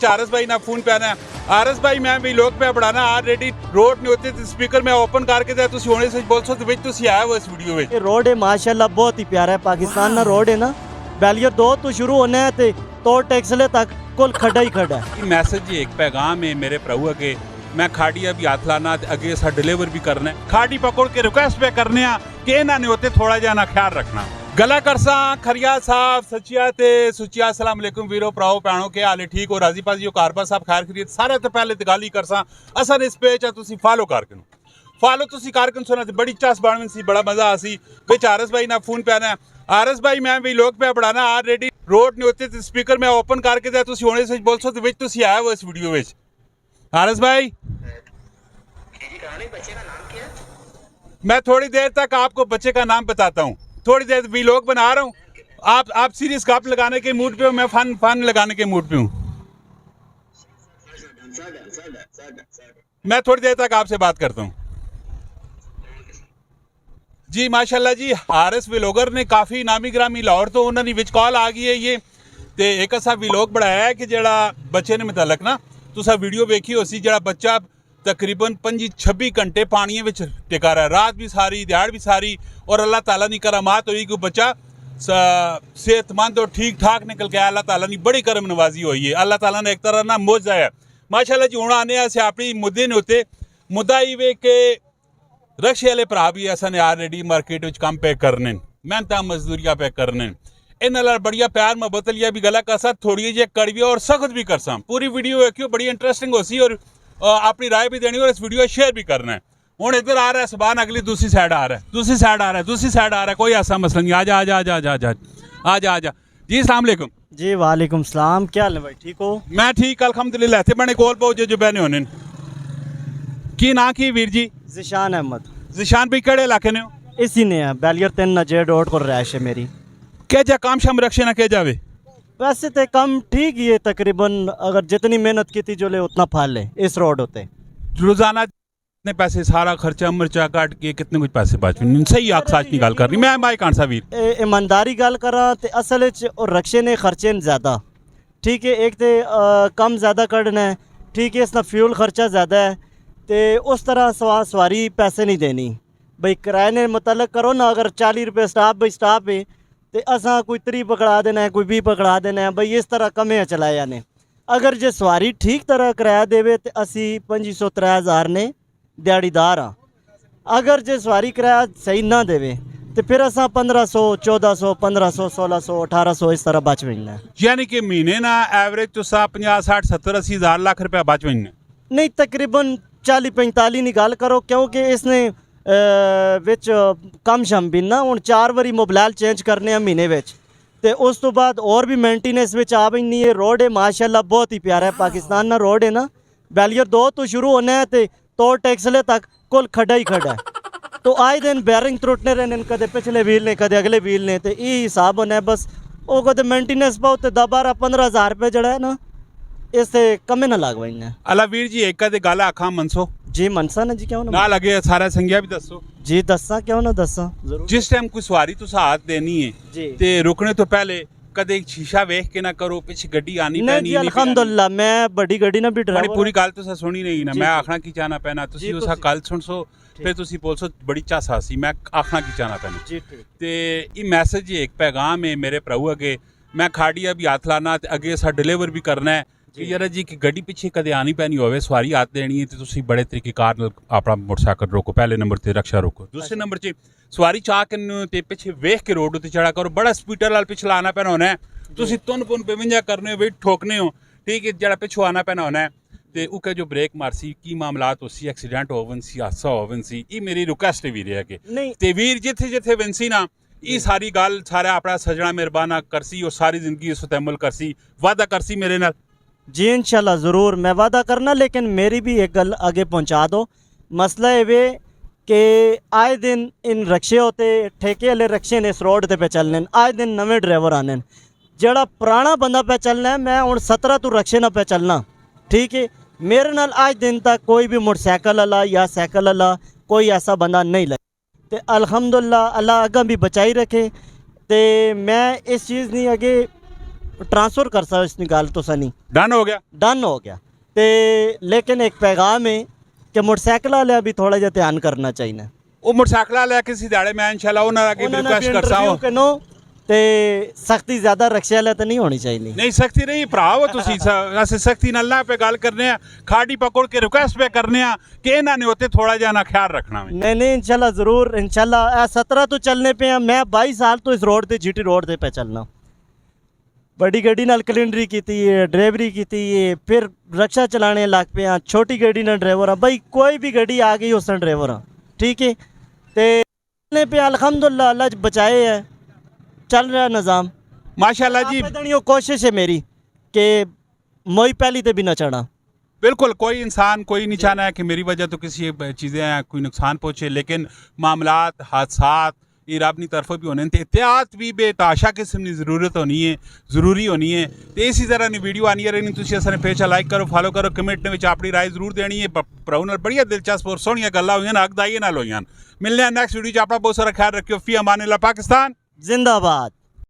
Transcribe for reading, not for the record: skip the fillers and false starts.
विच RS भाई ना phone पे आना आरएस भाई मैं भी लोग पे बढ़ाना ऑलरेडी रोड नहीं होते तो स्पीकर मैं ओपन करके दे तुसी होने से बोल सो तो विच तुसी आए हो इस वीडियो में। ये रोड है माशाल्लाह बहुत ही प्यारा है। पाकिस्तान ना रोड है ना बैलियर 2 तो शुरू होना है ते तो टैक्सले तक कुल खड़ा ही खड़ा है। मैसेज एक पैगाम है मेरे प्रभु अगे मैं खाड़ी अभी हाथ लाना अगे सा डिलीवर भी करना है खाड़ी पकड़ के रिक्वेस्ट पे करने कि ना नहीं होते थोड़ा जाना ख्याल रखना गला करसा खरिया साहब सचिया ते सुचिया अस्सलाम वालेकुम वीरो भराओ भैनों के हाले ठीक हो राजी पाजी हो कारबा साहब खैर खरीद सारे तो पहले तो गाली करसा असन इस पेज तुसी फॉलो करके फॉलो तुसी करके सुना बड़ी चस बन सी बड़ा मजा आसी विच आरएस भाई ना फोन पे आना आरएस भाई मैं भी लोग पे बढ़ाना ऑलरेडी रोड नहीं होते तो स्पीकर मैं ओपन करके दे तुसी होने से बोल सो तो विच तुसी आए हो इस वीडियो में। आरएस भाई मैं थोड़ी देर तक आपको बच्चे का नाम बताता हूँ थोड़ी देर वीलॉग बना रहा हूँ आप सीरियस गप लगाने के मूड पे हो मैं फन लगाने के मूड पे हूँ। मैं थोड़ी देर तक आपसे बात करता हूँ जी। माशाल्लाह जी आरएस व्लॉगर ने काफ़ी नामी ग्रामी लाहौर तो उन्होंने विच कॉल आ गई है ये तो एक ऐसा व्लॉग बनाया है कि जड़ा बच्चे ने मुतलक ना तुसा वीडियो वेखी हो सी जड़ा बच्चा तकरीबन 25-26 घंटे पानी में टिका रहा है रात भी सारी दिहाड़ भी सारी और अल्लाह ताला की करामात हुई कि बच्चा सेहतमंद और ठीक ठाक निकल गया। अल्लाह ताला की बड़ी करम नवाजी हुई है अल्लाह ताला ने एक तरह ना मौजा है माशाल्लाह जी। हूँ आने से अपनी मुद्दे ने होते मुद्दा ही वे के रक्शे वाले भरा भी असा ने ऑलरेडी मार्केट में कम पे करने मेहनत मजदूरियाँ पे करने इन बढ़िया प्यार मोहब्बत लिया भी गला करसा थोड़ी जी कड़वी और सख्त भी करसा पूरी वीडियो देखियो बड़ी इंटरेस्टिंग हो सी और अपनी राय भी देनी और इस वीडियो शेयर भी करना है। हूँ इधर आ रहा है सुबह अगली दूसरी साइड आ रहा है दूसरी साइड आ रहा है कोई ऐसा मसला नहीं आजा आजा आजा आजा आजा आजा आजा जी अस्सलाम वालेकुम जी वालेकुम सलाम क्या हाल है भाई ठीक हो? मैं ठीक अल्हम्दुलिल्लाह थे बने कोल पहुंचे जो बहने होने की ना की वीर जी ज़िशान अहमद ज़िशान भाई केड़े इलाके ने हो इसी ने है बैलियर 3 नजे रोड को रैश है मेरी क्या जा काम शाम रखे ना क्या जावे वैसे तो कम ठीक ही है तकरीबन अगर जितनी मेहनत की थी जो ले उतना फल है इस रोड होते रोजाना कितने पैसे सारा खर्चा मर्चा काट के कितने कुछ पैसे बच सही आख सच नहीं गल कर रही मैं भाई कान सा वीर ईमानदारी गल करा तो असल और रक्शे ने खर्चे ने ज़्यादा ठीक है एक तो कम ज़्यादा कढ़ना है ठीक है इसका फ्यूल खर्चा ज़्यादा है तो उस तरह सवारी पैसे नहीं देनी भाई किराए ने मुतलक करो ना अगर 40 रुपये स्टाफ भाई स्टाफ है तो असा कोई 3 पकड़ा देना है कोई 20 पकड़ा देना है भाई इस तरह कमे चलाया ने अगर जे सवारी ठीक तरह किराया देवे तो असी 2500-3000 ने दिहाड़ीदार हाँ अगर जे सवारी किराया सही ना देवे तो फिर असा 1500 1400 1500 1600 1800 इस तरह बच मिलना है यानी कि महीने ना एवरेज तो 50-60-70-80 हज़ार लाख रुपया बच मिलना नहीं तकरीबन 40-45 की गल करो क्योंकि इसने विच कम शम भी ना हूँ 4 बारी मोबाइल चेंज करने महीने विच ते उस तो बाद और भी मेंटेनेंस विच आ पैंदी है। रोड है माशाल्लाह बहुत ही प्यारा है। पाकिस्तान ना रोड है ना बैलियर 2 तो शुरू होना है तो टैक्सले तक कुल खड़ा ही खड़ा है तो आए दिन बैरिंग त्रुटने रहने कदे पिछले व्हील ने कदे अगले व्हील ने तो ये हिसाब होना है बस वो कदे मेंटेनेंस पाओ तो 10-12-15 हज़ार रुपये जड़ा है ना इससे कमे ना लगवाइना। अला वीर जी एक कदे गल आखा मनसो जी मनसा ना जी क्यों ना लगे सारा संज्ञा भी दसो जी दसा क्यों ना दसा जरूर। जिस टाइम कोई सवारी तुस हाथ देनी है जी ते रुकने तो पहले कदे एक शीशा वेख के ना करो पीछे गड्डी आनी नहीं जी अल्हम्दुलिल्लाह मैं बड़ी गड्डी ना भी ड्राइवर पूरी गल तुसा सुनी नहीं ना मैं आखना की चाहना पैना तुसी उसा गल सुन सो फिर तुसी बोल सो बड़ी चास आसी मैं आखना की चाहना पैना जी ठीक ते ये मैसेज एक पैगाम है मेरे प्रभु अगे मैं खाड़ी अभी हाथ लाना अगे सा डिलीवर भी करना है कि यार जी कि गड्डी पिछे कदे आनी पैनी होवे सवारी हाथ देनी है तो तुसी बड़े तरीकेकार नाल अपना मोटरसाइकिल रोको पहले नंबर ते रक्षा रोको दूसरे नंबर च सवारी चाह के ते पिछे वेख के रोड उत्ते चढ़ा करो बड़ा स्पीडर नाल पिछला आना पैना होना है तुसी तुन पुन 52 करने हो वेट ठोकने हो ठीक है जरा पिछो आना पैना होना है ते उके जो ब्रेक मारसी की मामलात होसी एक्सीडेंट होवन सी हादसा होवन सी ये मेरी रिक्वेस्ट है वीर है कि ते वीर जिथे जिथे वंसी ना ये सारी गल सारा अपना सजना मेहरबाना करसी और सारी जिंदगी इस अमल करसी वादा करसी मेरे नाल जी इंशाल्लाह ज़रूर मैं वादा करना लेकिन मेरी भी एक गल आगे पहुंचा दो मसला है वे कि आए दिन इन रक्शे होते ठेके वाले रक्शे ने इस रोड पे चलने आए दिन नवे ड्राइवर आने जड़ा पुराना बंदा पे चलना है मैं हूँ 17 तू रक्शे ना पे चलना ठीक है मेरे नाल आज दिन तक कोई भी मोटरसाइकिल वाला या साइकिल वाला कोई ऐसा बंदा नहीं लगे तो अल्हम्दुलिल्लाह अल्लाह अगम भी बचाई रखे तो मैं इस चीज़ नहीं अगे ट्रांसफ़र कर सकते इस गल तो सनी डन हो गया। डन हो गया। तो लेकिन एक पैगाम है कि मोटरसाइकिल वाले भी थोड़ा जिहा ध्यान करना चाहिए। वो मोटरसाइकिल वाले किसी दिहाड़े मैं इंशाल्लाह उन्होंने अगे रिक्वेस्ट करता हूँ के नो ते सख्ती ज़्यादा रिक्शे वाले तो नहीं होनी चाहिए। नहीं सख्ती नहीं भरावो तुसी अस सख्ती नाल ना पे गल करने आ खाड़ी पकड़ के रिक्वेस्ट पे करने आ कि इन्हां ने होते थोड़ा जा ना ख्याल रखना। नहीं इंशाल्लाह ज़रूर इंशाल्लाह 17 तो चलने पे हैं। मैं 22 साल तो इस रोड पे GT रोड पे चलना। बड़ी गड्डी नाल कलिंडरी की है, ड्राइवरी की है, फिर रिक्शा चलाने लग पे हाँ। छोटी गड्डी नाल ड्राइवर हाँ भाई, कोई भी गड्डी आ गई उस ड्राइवर हाँ। ठीक है तो चलने पे अल्हम्दुलिल्लाह अल्लाह बचाए है, चल रहा निज़ाम माशाल्लाह जी। कोशिश है मेरी कि मोई पहली ते भी ना चढ़ा। बिल्कुल कोई इंसान कोई नहीं चाहना है कि मेरी वजह तो किसी चीज़ें कोई नुकसान पहुँचे, लेकिन मामलात हादसात ये रब की तरफों भी होने एहतियात भी बेताशा किस्म की ज़रूरत होनी है, ज़रूरी होनी है। तो इसी तरह की वीडियो आनी रहनी। तुम असने पेज लाइक करो, फॉलो करो, कमेंट में अपनी राय जरूर देनी है। भराऊ नाल बड़िया दिलचस्प और सोहनिया गल्लां होईयां, हकदाई नाल होईयां। मिलने नेक्स्ट वीडियो अपना बहुत सारा ख्याल रखियो। फी अमान अल्लाह। पाकिस्तान जिंदाबाद।